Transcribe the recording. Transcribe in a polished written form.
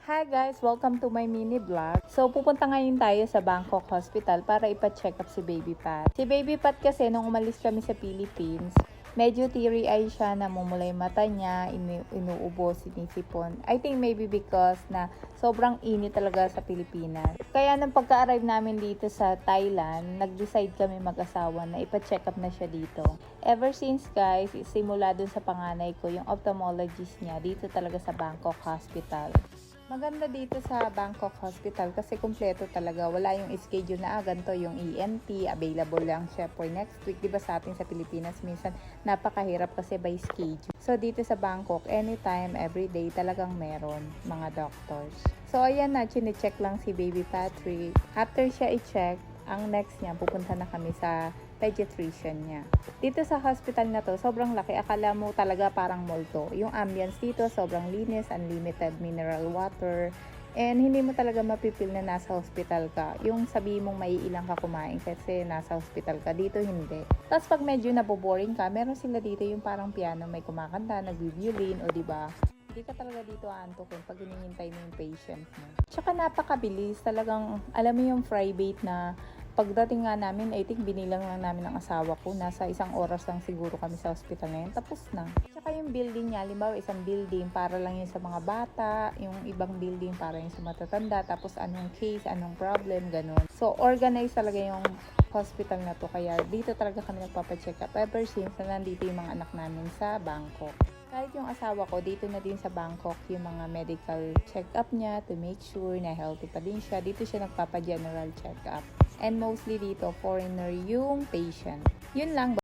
Hi guys! Welcome to my mini vlog. So, pupunta ngayon tayo sa Bangkok Hospital para ipa-check up si Baby Pat. Si Baby Pat kasi, nung umalis kami sa Philippines, medyo teary-eye siya, namumula yung mata niya, inuubo, sinisipon. I think maybe because na sobrang init talaga sa Pilipinas. Kaya nung pagka-arrive namin dito sa Thailand, nag-decide kami mag-asawa na ipa-check up na siya dito. Ever since guys, simula dun sa panganay ko, yung ophthalmologist niya dito talaga sa Bangkok Hospital. Maganda dito sa Bangkok Hospital kasi kumpleto talaga. Wala yung schedule na ganito yung ENT, available lang siya for next week. Diba sa atin sa Pilipinas, minsan napakahirap kasi by schedule. So dito sa Bangkok, anytime, everyday talagang meron mga doctors. So ayan na, chine-check lang si Baby Patrick. After siya i-check, ang next niya, pupunta na kami sa pediatrician niya. Dito sa hospital na to, sobrang laki. Akala mo talaga parang mall to. Yung ambience dito, sobrang linis, unlimited mineral water, and hindi mo talaga mapipil na nasa hospital ka. Yung sabi mong may ilang ka kumain kasi nasa hospital ka. Dito hindi. Tapos pag medyo naboboring ka, meron sila dito yung parang piano, may kumakanta, nag-violin, o diba? Hindi ka talaga dito aantukin pag hinihintay mo yung patient mo. Tsaka napakabilis. Talagang, alam mo yung private na pagdating nga namin, I think binilang lang namin ng asawa ko. Nasa 1 oras lang siguro kami sa hospital ngayon. Tapos na. Tsaka yung building niya, halimbawa isang building para lang yun sa mga bata. Yung ibang building para yun sa matatanda. Tapos anong case, anong problem, ganun. So, organized talaga yung hospital na to. Kaya dito talaga kami nagpapacheck up ever since na nandito yung mga anak namin sa Bangkok. Kahit yung asawa ko, dito na din sa Bangkok yung mga medical check-up niya to make sure na healthy pa din siya. Dito siya nagpapa-general check-up. And mostly dito, foreigner yung patient. Yun lang.